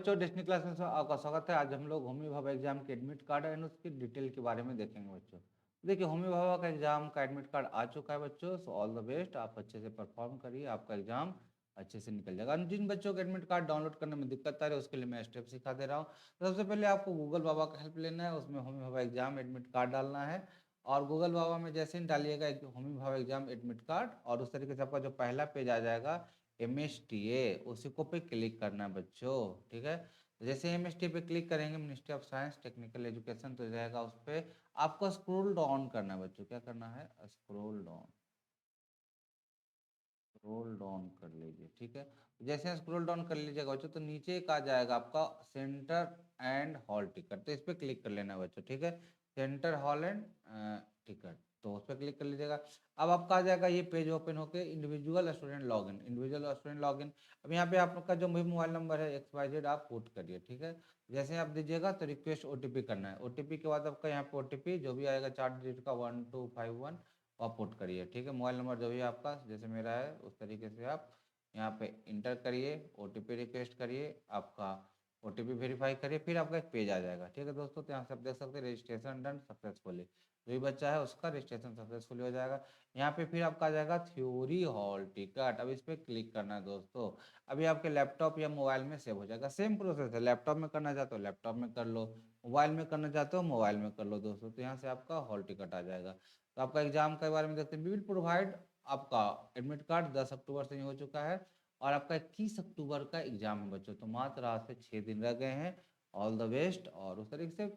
बच्चों, destiny class में आपका स्वागत है। आज हम लोग होमी भाभा एग्जाम के एडमिट कार्ड एंड उसकी डिटेल के बारे में देखेंगे बच्चों। देखिए, होमी भाभा का एग्जाम का एडमिट कार्ड आ चुका है बच्चों। सो ऑल द बेस्ट, आप अच्छे से परफॉर्म करिए, आपका एग्जाम अच्छे से निकल जाएगा। जिन बच्चों को एडमिट कार्ड डाउनलोड करने में दिक्कत आ रही है उसके लिए मैं स्टेप सिखा दे रहा हूँ। तो सबसे पहले आपको गूगल बाबा का हेल्प लेना है, उसमें Homi Bhabha exam admit card डालना है। और गूगल बाबा में जैसे ही डालिएगा Homi Bhabha exam admit card, और उस तरीके से आपका जो पहला पेज आ जाएगा MSTA, उसी को पे क्लिक करना है बच्चों। ठीक है, जैसे MST पे क्लिक करेंगे, ministry of science technical education, तो जाएगा उस पर। आपको स्क्रॉल डाउन करना है बच्चों। क्या करना है? स्क्रॉल डाउन, स्क्रॉल डाउन कर लीजिए। ठीक है, जैसे स्क्रॉल डाउन कर लीजिएगा बच्चों तो नीचे एक आ जाएगा आपका सेंटर एंड हॉल टिकट, तो इस पर क्लिक कर लेना है बच्चों। ठीक है, सेंटर हॉल एंड टिकट, तो उस पर क्लिक कर लीजिएगा। अब आपका आ जाएगा ये पेज ओपन होके individual student login, individual student login. अब यहाँ पे आपका जो भी मोबाइल नंबर है XYZ आप पुट करिए। ठीक है, जैसे आप दीजिएगा तो रिक्वेस्ट OTP करना है। OTP के बाद आपका यहाँ पे OTP जो भी आएगा 4 डिजिट का 1251 आप पुट करिए। ठीक है, मोबाइल नंबर जो भी आपका, जैसे मेरा है उस तरीके से आप यहाँ पे इंटर करिए, OTP रिक्वेस्ट करिए, आपका OTP वेरीफाई करिए, फिर आपका एक पेज आ जाएगा। ठीक है दोस्तों, तो यहाँ से आप देख सकते हैं रजिस्ट्रेशन डन सक्सेसफुली, जो भी बच्चा है उसका रजिस्ट्रेशन सक्सेसफुली हो जाएगा। यहाँ पे फिर आपका आ जाएगा थ्योरी हॉल टिकट, अब इस पर क्लिक करना है दोस्तों। अभी आपके लैपटॉप या मोबाइल में सेव हो जाएगा। सेम प्रोसेस है, लैपटॉप में करना चाहते हो लैपटॉप में कर लो, मोबाइल में करना चाहते हो मोबाइल में कर लो दोस्तों। तो यहाँ से आपका हॉल टिकट आ जाएगा। तो आपका एग्जाम के बारे में देखते हैं। वी विल प्रोवाइड, आपका एडमिट कार्ड 10 अक्टूबर से ही हो चुका है, और आपका 21 अक्टूबर का एग्जाम है बच्चों। तो मात्र आज से 6 दिन रह गए हैं। ऑल द बेस्ट, और उस तरीके से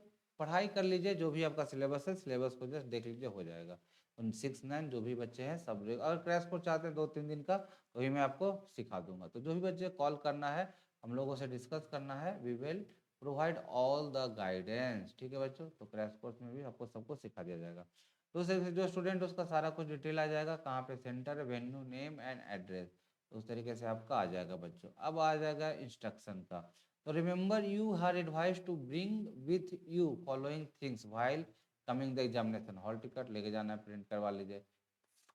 पढ़ाई कर लीजिए। जो भी आपका सिलेबस है, सिलेबस को जस्ट देख लीजिए, हो जाएगा। उन 6-9 जो भी बच्चे हैं सब, अगर क्रैश कोर्स चाहते हैं 2-3 दिन का, तो भी मैं आपको सिखा दूंगा। तो जो भी बच्चे कॉल करना है, हम लोगों से डिस्कस करना है, we will provide all the guidance. ठीक है बच्चों, तो क्रैश कोर्स में भी आपको सबको सिखा दिया जाएगा। तो उस तरीके से जो स्टूडेंट उसका सारा कुछ डिटेल आ जाएगा, कहाँ पे centre, venue, name and address, तो उस तरीके से आपका आ जाएगा बच्चों। अब आ जाएगा इंस्ट्रक्शन का। तो remember you are advise to bring with you following things while coming the examination. Hall ticket लेके जाना है, प्रिंट करवा लीजिए।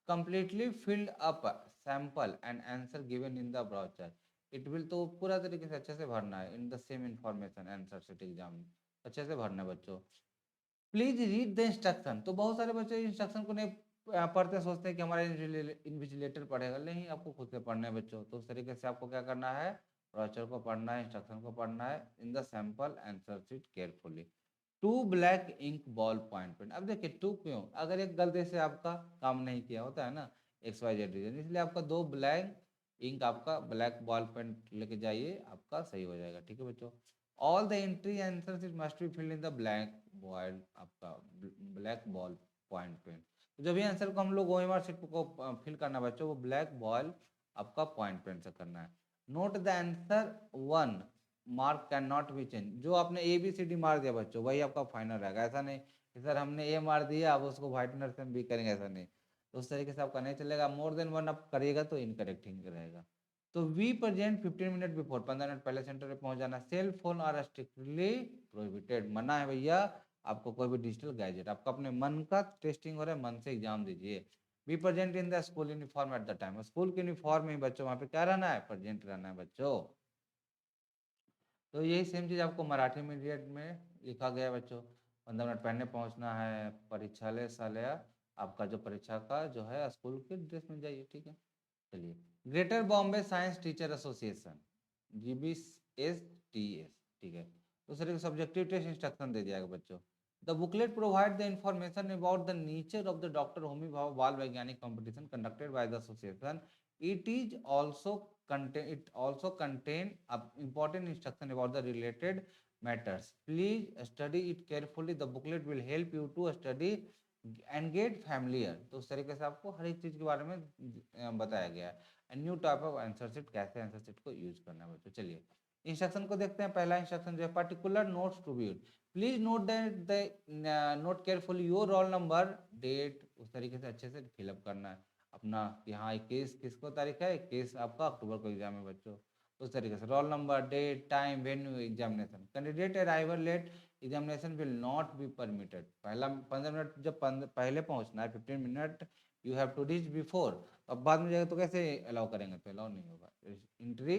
Completely filled up sample and answer given in the brochure. It will, तो पूरा तरीके से अच्छे से भरना है। In the same information answer sheet exam, अच्छे से भरना है बच्चों। Please read the instruction. तो बहुत सारे बच्चे इंस्ट्रक्शन को नहीं पढ़ते, सोचते हैं कि हमारा इन्विजिलेटर पढ़ेगा। नहीं, आपको खुद से पढ़ना है बच्चों। तो उस तरीके से आपको क्या करना है, ब्राउचर को पढ़ना है, इंस्ट्रक्शन को पढ़ना है। In the sample answer sheet carefully. Two black ink ball point pen. अब देखिए टू क्यों, अगर एक गलती से आपका काम नहीं किया होता है ना, XYZ रीजन, इसलिए आपका 2 ब्लैक इंक, आपका ब्लैक बॉल पेन लेके जाइए, आपका सही हो जाएगा। ठीक है बच्चों, all the entry answers it must be filled in the black ball, आपका ब्लैक बॉल पॉइंट पेन। तो जब भी आंसर को हम लोग OMR शीट को फिल करना है बच्चों, वो ब्लैक बॉल आपका पॉइंट पेन से करना है। Note the answer 1 mark can not be change. जो आपने ABCD मार दिया बच्चों, वही आपका फाइनल रहेगा। ऐसा नहीं कि सर हमने A मार दिया अब उसको व्हाइटनर से हम B करेंगे, ऐसा नहीं। तो उस तरीके से आपका नहीं चलेगा। मोर देन 1 आप करिएगा तो इनकरेक्ट ही रहेगा। तो we present 15 minute before, 15 minute पहले सेंटर पे पहुंच जाना। Cell phone are strictly prohibited, मना है भैया आपको कोई भी डिजिटल गैजेट। आपका अपने मन का टेस्टिंग हो रहा है, मन से एग्जाम दीजिए। Be present in the school uniform at the time, school के यूनिफॉर्म में बच्चों वहाँ पे क्या रहना है, प्रेजेंट रहना है बच्चों। तो यही सेम चीज़ आपको मराठी मीडियम में लिखा गया है बच्चों। 15 मिनट पहले पहुंचना है। परीक्षालय सालय, आपका जो परीक्षा का जो है स्कूल के ड्रेस में जाइए। ठीक है, चलिए। Greater Bombay science teacher association, GBSTS। ठीक है, तो सर सब्जेक्टिव टेस्ट इंस्ट्रक्शन दे दिया गया बच्चों। The booklet provide the information about the nature of the doctor Homi Bhabha बाल वैज्ञानिक competition conducted by the association. It is also contain important instruction about the related matters. Please study it carefully. The booklet will help you to study and get familiar. तो उस तरीके से आपको हर एक चीज के बारे में बताया गया है। New type of answer sheet, कैसे आंसर शीट को यूज करना है बच्चों। चलिए इंस्ट्रक्शन को देखते हैं। पहला इंस्ट्रक्शन जो है, particular notes to be, please note the note carefully your roll number date. उस तरीके से अच्छे से फिलअप करना है अपना कि हाँ 21 किसको तारीख है, 21 आपका अक्टूबर को एग्जाम है बच्चों। उस तरीके से roll number, date, time, venue, examination. Candidate arrival late, examination will not be permitted. पहला 15 मिनट जब पहले पहुंचना है, 15 minute you have to reach before. अब बाद में जाएगा तो कैसे अलाउ करेंगे, तो अलाउ नहीं होगा। एंट्री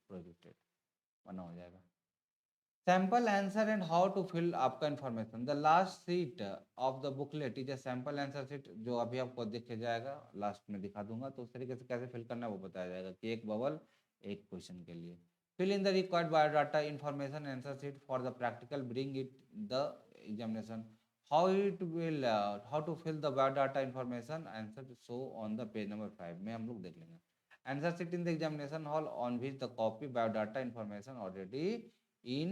प्रोहिबिटेड, मना हो जाएगा। Sample answer and how to fill आपका information, the last sheet of the booklet is a sample answer sheet, जो अभी आपको दिखे जाएगा, लास्ट में दिखा दूंगा। तो उस तरीके से कैसे फिल करना है वो बताया जाएगा कि एक बबल एक क्वेश्चन के लिए। Fill in the required biodata information answer sheet for the practical, bring it the examination, how it will, how to fill the biodata information answer show on the page number 5 में हम लोग देख लेंगे। Answer sheet in the examination hall on which the copy biodata information already in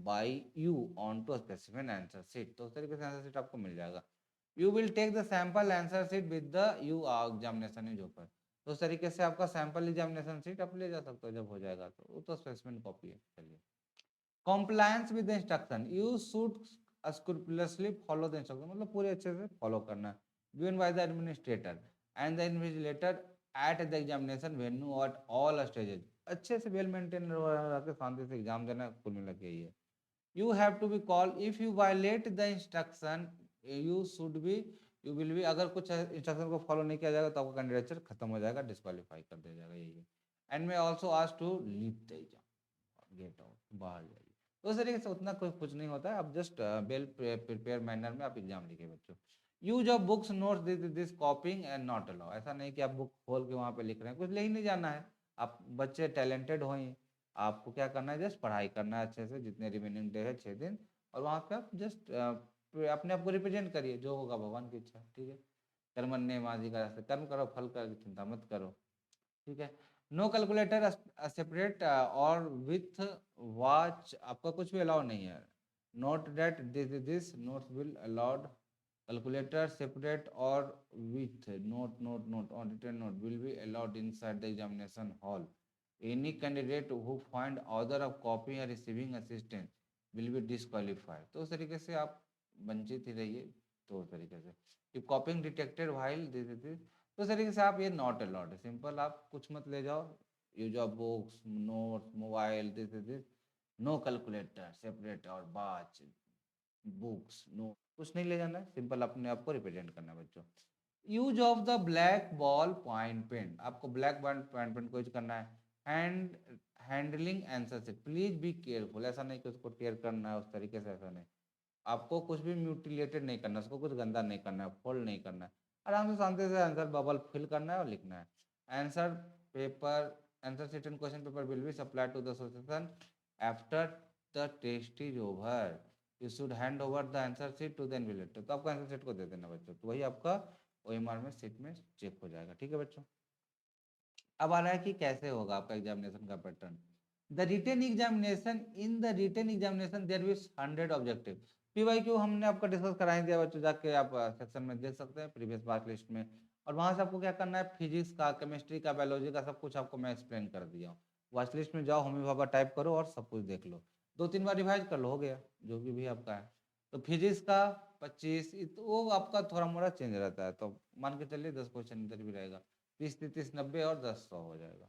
by you on to specific answer sheet. तो उस तरीके से answer sheet आपको मिल जाएगा। You will take the sample answer sheet with the you examination is open. तो उस तरीके से आपका सैंपल एग्जामिनेशन शीट आप ले जा सकते हो जब हो जाएगा, तो वो तो स्पेसिफिक कॉपी है। चलिए, compliance with the instruction, you should scrupulously follow the instruction, मतलब पूरे अच्छे से फॉलो करना है, given by the administrator and the invigilator at the examination venue at all stages. अच्छे से वेल मेंटेन रह शांति से एग्जाम देना, कुल मिला के यही है। You have to be called if you violate the instruction, you should be, you will be, अगर कुछ इंस्ट्रक्शन को फॉलो नहीं किया जाएगा तो आपका कैंडिडेचर खत्म हो जाएगा, डिस्क्वालीफाई कर दिया जाएगा, यही है। And may also ask to leave the exam, get out, बाहर जाइए। तो उस तरीके से उतना कोई कुछ नहीं होता है, आप जस्ट वेल प्रिपेयर मैनर में आप एग्जाम लिखिए बच्चों। Use of books notes this कॉपिंग and not allow, ऐसा नहीं कि आप बुक खोल के वहाँ पे लिख रहे हैं, कुछ ले ही नहीं जाना है। आप बच्चे टैलेंटेड हो, आपको क्या करना है, जस्ट पढ़ाई करना है अच्छे से, जितने रिमेनिंग डे है 6 दिन, और वहाँ पे आप जस्ट अपने आप को रिप्रेजेंट करिए, जो होगा भगवान की इच्छा, ठीक है। कर्मण्य माजी का रास्ते, कर्म करो फल का चिंता मत करो, ठीक है। नो कैलकुलेटर सेपरेट और विथ वॉच, आपका कुछ भी अलाउ नहीं है। Note date this notes will allowed calculator separate और विथ नोट नोट नोट और return note will be allowed inside the examination hall. Any candidate who find order of copy या receiving assistant will be disqualified. तो उस तरीके से आप वंचित ही रहिए। तो उस तरीके से इफ कॉपिंग डिटेक्टेड व्हाइल दिस तो इस तरीके से आप, ये नॉट अलाउड है, सिंपल, आप कुछ मत ले जाओ। Use of books notes mobile this no calculator separate और बाच बुक्स नो, कुछ नहीं ले जाना है, सिंपल अपने आप को रिप्रेजेंट करना है बच्चों। Use of the black ball point pen, आपको ब्लैक बॉल पॉइंट पेन को यूज करना है। हैंड हैंडलिंग आंसर से प्लीज बी केयरफुल, ऐसा नहीं कि उसको टेयर करना है, उस तरीके से ऐसा नहीं, आपको कुछ भी म्यूटिलेटेड नहीं करना, उसको कुछ गंदा नहीं करना है, फोल्ड नहीं करना है, आराम से शांति से आंसर बबल फिल करना है और लिखना है। Answer paper, answer sheet and question paper will be supplied to the association after the test is over. You should hand over the answer sheet to the invigilator, तो आपका answer sheet को दे देना बच्चों, तो वही आपका ओएमआर में sheet में चेक हो जाएगा, ठीक है बच्चों। अब आ रहा है कि कैसे होगा आपका एग्जामिनेशन का pattern. The written examination, in the written examination there will 100 objective. PYQ हमने आपका डिस्कस करा ही दिया बच्चों, जाके आप सेक्शन में देख सकते हैं प्रीवियस मार्क लिस्ट में। और वहां से आपको क्या करना है, फिजिक्स का, केमिस्ट्री का, बायोलॉजी का, सब कुछ आपको मैं एक्सप्लेन कर दिया हूँ। वॉच लिस्ट में जाओ, होमी भाभा टाइप करो और सब कुछ देख लो, 2-3 बार रिवाइज कर लो, हो गया जो भी आपका है। तो फिजिक्स का 25, तो वो आपका थोड़ा मोड़ा चेंज रहता है, तो मान के चलिए 10 क्वेश्चन इधर भी रहेगा, 30-30-90 और 10 100 हो जाएगा।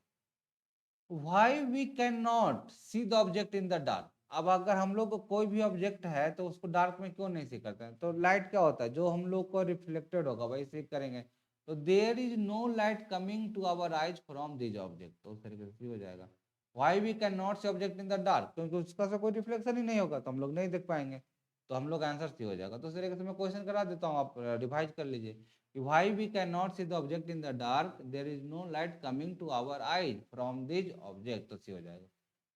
Why we cannot see the object in the dark? अब अगर हम लोग को कोई भी ऑब्जेक्ट है तो उसको डार्क में क्यों नहीं सी करते हैं, तो लाइट क्या होता है, जो हम लोग को रिफ्लेक्टेड होगा वही सी करेंगे। तो there is no light coming to our eyes from this object, तो उस तरीके से हो जाएगा। Why we can not see object in the dark, क्योंकि उसका से कोई रिफ्लेक्शन ही नहीं होगा, तो हम लोग नहीं देख पाएंगे, तो हम लोग आंसर सी हो जाएगा। तो उस तरीके से मैं क्वेश्चन करा देता हूँ, आप रिवाइज कर लीजिए। Why we cannot see the object in the dark? There is no light coming to our eyes from this object, तो सी हो जाएगा।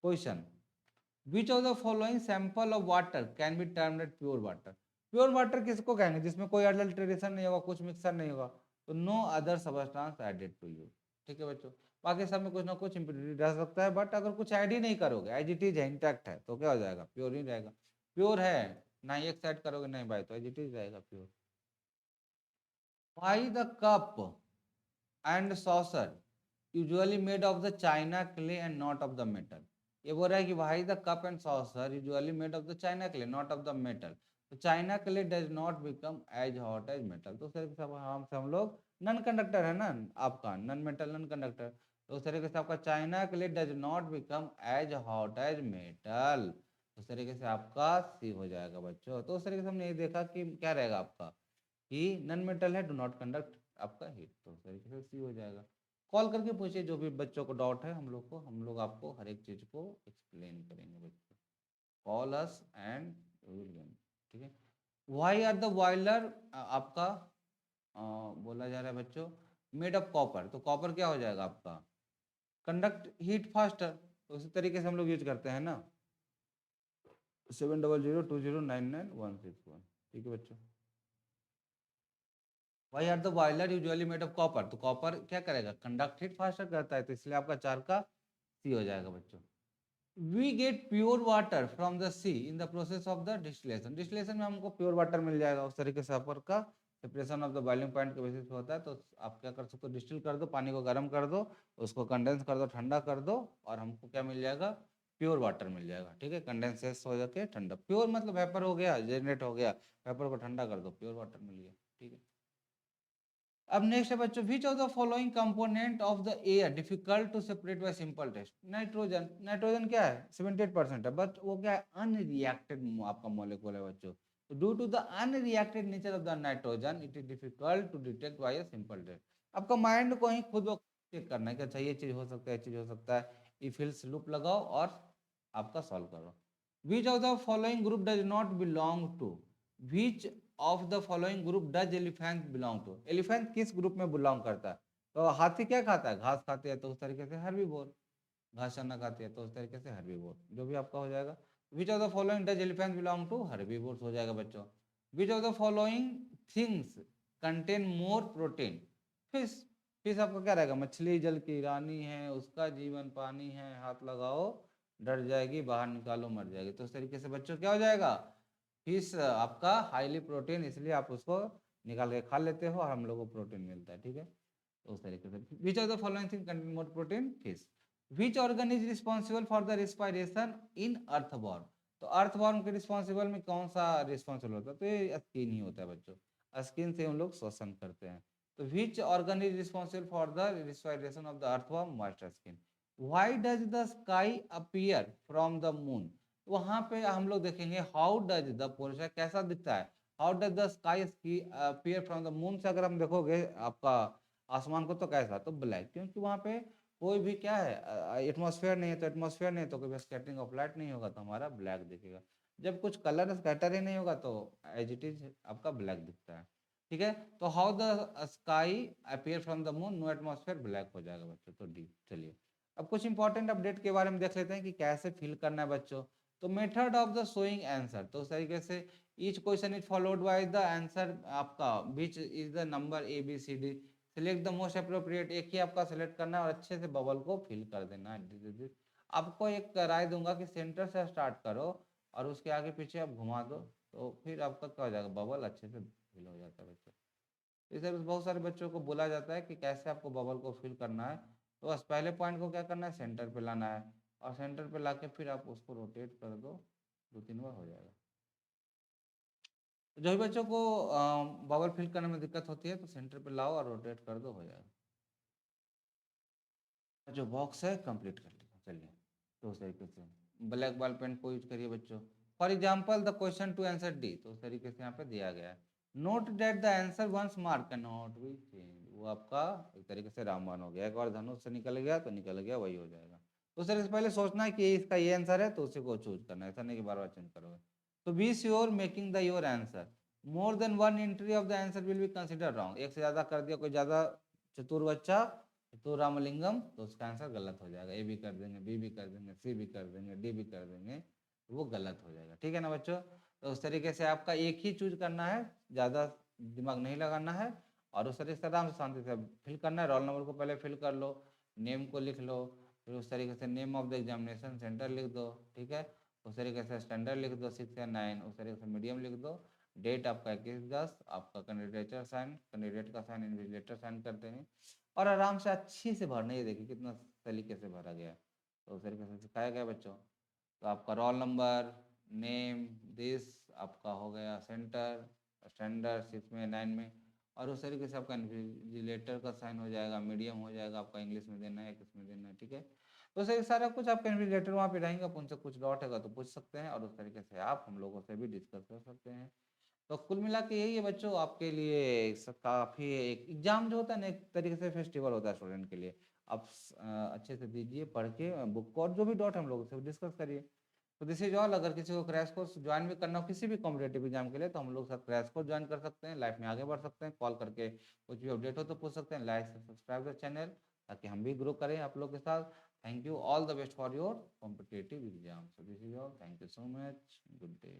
Question, which of the following sample of water can be termed as pure water? Pure water किसको कहेंगे, जिसमें कोई adulteration नहीं होगा, कुछ मिक्सर नहीं होगा, तो no other substance added to you, ठीक है बच्चों। बाकी सब में कुछ ना कुछ इम्प्योरिटी रह सकता है, बट अगर कुछ ऐड ही नहीं करोगे, एज इट इज है, इंटैक्ट है, तो क्या हो जाएगा, प्योर ही रहेगा। प्योर है, ना ही एक साइड करोगे नहीं भाई, तो एज इट इज रहेगा pure. Why the cup and saucer usually made of the china clay and not of the metal? ये बोल रहा है कि why the cup and saucer usually made of the china clay not of the metal? तो China clay does not become as hot as metal, तो सिर्फ हम लोग नन कंडक्टर है ना, आपका नन मेटल नन कंडक्टर, तो उस तरीके से आपका China clay does not become as hot as metal, उस तरीके से आपका सी हो जाएगा बच्चों। तो उस तरीके से हमने ये देखा कि क्या रहेगा आपका, कि नन मेटल है, डू नॉट कंडक्ट आपका हीट, तो उस तरीके से सी हो जाएगा। कॉल करके पूछिए जो भी बच्चों को डाउट है, हम लोग आपको हर एक चीज को एक्सप्लेन करेंगे बच्चों। Call us and we will gain, ठीक है। व्हाई आर द बॉयलर आपका बोला जा रहा है बच्चों मेड ऑफ कॉपर, तो कॉपर क्या हो जाएगा आपका कंडक्ट हीट फास्टर, तो उसी तरीके से हम लोग यूज करते हैं ना 7002099161, ठीक है बच्चों। Why are the boiler usually made of copper, तो कॉपर क्या करेगा कंडक्ट हीट फास्टर करता है, तो इसलिए आपका 4 का सी हो जाएगा बच्चों। We get pure water from the sea in the process of the distillation, distillation में हमको प्योर वाटर मिल जाएगा, उस तरीके से अपर का separation of the boiling point के बेसिस पे होता है। तो आप क्या कर सकते हो डिस्टिल कर दो, पानी को गर्म कर दो, उसको कंडेंस कर दो, ठंडा कर दो, और हमको क्या मिल जाएगा प्योर वाटर मिल जाएगा, ठीक है। कंडेंसेस हो जाके ठंडा, प्योर मतलब वेपर हो गया, जनरेट हो गया, वेपर को ठंडा कर दो, प्योर वाटर मिल गया, ठीक है। अब नेक्स्ट है बच्चों, which of the following component of the air difficult to separate by simple test, nitrogen, nitrogen क्या है 78% है, बट वो क्या है अनरिएक्टेड आपका मॉलिक्यूल है बच्चों, तो due to the unreacted nature of the nitrogen it is difficult to detect by a simple test. आपका माइंड को ही खुद चेक करना है कि अच्छा ये चीज हो सकता है, ये चीज हो सकता है, इफ हिल्स लूप लगाओ और आपका सॉल्व करो। Which of the following group does not belong to, which of the following group does elephant belong to, elephant किस ग्रुप में बिलोंग करता है, तो हाथी क्या खाता है घास खाते हैं, तो उस तरीके से हर्बीवोर, घास चना खाते हैं तो उस तरीके से हर्बीवोर, जो भी आपका हो जाएगा। Which of the following does elephant belong to herbivores हो जाएगा बच्चों। Which of the following things contain more protein, fish, fish आपका क्या रहेगा मछली जल की रानी है, उसका जीवन पानी है, हाथ लगाओ डर जाएगी, बाहर निकालो मर जाएगी, तो उस तरीके से बच्चों क्या हो जाएगा फिश आपका हाईली प्रोटीन, इसलिए आप उसको निकाल के खा लेते हो और हम लोग को प्रोटीन मिलता है, ठीक है। तो उस तरीके से विच of the following thing contain more protein fish. Which organ is responsible for the respiration in earthworm, तो अर्थवॉर्म के रिस्पॉन्सिबल में कौन सा रिस्पॉन्सिबल होता है, तो ये स्किन ही होता है बच्चों, स्किन से हम लोग श्वसन करते हैं। तो which organ is responsible for the respiration of the earthworm moist skin. Why does the sky appear from the moon, वहां पे हम लोग देखेंगे हाउ डज द पोर्शन कैसा दिखता है, how does the sky appear from the moon से अगर हम देखोगे आपका आसमान को तो कैसा, तो ब्लैक, क्योंकि वहां पे कोई भी क्या है एटमॉस्फेयर नहीं है, तो एटमॉस्फेयर नहीं है तो कोई स्कैटरिंग ऑफ लाइट नहीं होगा, तो हमारा ब्लैक दिखेगा। जब कुछ कलर स्कैटर ही नहीं होगा तो एज इट इज आपका ब्लैक दिखता है, ठीक है। तो how the sky appear from the moon, no atmosphere, black हो जाएगा बच्चों, तो डी। चलिए अब कुछ इंपॉर्टेंट अपडेट के बारे में देख लेते हैं कि कैसे फिल करना है बच्चों। तो method of the showing answer, तो उस तरीके से each question is followed by the answer आपका which is the number A B C D, select the most appropriate, एक ही आपका सेलेक्ट करना है और अच्छे से बबल को फिल कर देना है। आपको एक राय दूंगा कि सेंटर से स्टार्ट करो और उसके आगे पीछे आप घुमा दो, तो फिर आपका क्या हो जाएगा बबल अच्छे से फिल हो जाता है बच्चों। इसे बहुत सारे बच्चों को बोला जाता है कि कैसे आपको बबल को फिल करना है, तो बस पहले पॉइंट को क्या करना है सेंटर पे लाना है, और सेंटर पे लाके फिर आप उसको रोटेट कर दो, 2-3 बार हो जाएगा। तो जो भी बच्चों को बबल फिल करने में दिक्कत होती है तो सेंटर पे लाओ और रोटेट कर दो, हो जाएगा। जो बॉक्स है कंप्लीट कर लिया, चलिए तो उस तरीके से ब्लैक बॉल पेन को यूज करिए बच्चों। For example the question to answer D, तो उस तरीके से यहाँ पे दिया गया है। Note that the answer once marked can not be change, वो आपका एक तरीके से रामबाण हो गया, एक बार धनुष से निकल गया तो निकल गया, वही हो जाएगा। तो उस तरीके से पहले सोचना है कि इसका ये आंसर है तो उसी को चूज करना है, ऐसा नहीं कि बार बार चेंज करोगे। तो be sure making the your answer, more than one entry of the answer will be consider wrong, एक से ज्यादा कर दिया कोई ज्यादा चतुर बच्चा तो रामलिंगम, तो उसका आंसर गलत हो जाएगा, ए भी कर देंगे, बी भी कर देंगे, सी भी कर देंगे, डी भी कर देंगे, वो गलत हो जाएगा, ठीक है ना बच्चों। तो उस तरीके से आपका एक ही चूज करना है, ज़्यादा दिमाग नहीं लगाना है, और उस तरीके से आराम से शांति से फिल करना है। रोल नंबर को पहले फिल कर लो, नेम को लिख लो, फिर उस तरीके से name of the examination centre लिख दो, ठीक है। उस तरीके से स्टैंडर्ड लिख दो 6 या 9, उस तरीके से मीडियम लिख दो, डेट आपका 21/10, आपका कैंडिडेचर साइन, कैंडिडेट का साइन इन्विजिलेटर साइन करते हैं, और आराम से अच्छी से भरना, ये देखिए कितना तरीके से भरा गया है, तो उस तरीके से सिखाया गया बच्चों। तो आपका रोल नंबर, नेम, दिस आपका हो गया, सेंटर, स्टैंडर्ड 6 में 9 में, और उस तरीके से आपका इन्विजिलेटर का साइन हो जाएगा, मीडियम हो जाएगा, आपका इंग्लिश में देना है किस में देना है, ठीक है। तो सही सारा कुछ आपका इन्विजिलेटर वहाँ पे रहेंगे, आप उनसे कुछ डाउट है तो पूछ सकते हैं, और उस तरीके से आप हम लोगों से भी डिस्कस कर सकते हैं। तो कुल मिला के यही है बच्चों आपके लिए काफ़ी एक एग्जाम जो होता है ना एक तरीके से फेस्टिवल होता है स्टूडेंट के लिए। आप अच्छे से दीजिए पढ़ के बुक को, और जो भी डाउट हम लोग से डिस्कस करिए। तो दिस इज ऑल। अगर किसी को क्रैश कोर्स ज्वाइन भी करना हो किसी भी कॉम्पिटेटिव एग्जाम के लिए तो हम लोग साथ क्रैश कोर्स ज्वाइन कर सकते हैं, लाइफ में आगे बढ़ सकते हैं। कॉल करके कुछ भी अपडेट हो तो पूछ सकते हैं। लाइक सब्सक्राइब द चैनल ताकि हम भी ग्रो करें आप लोग के साथ। Thank you, all the best for your competitive exam. So this is all, thank you so much, good day.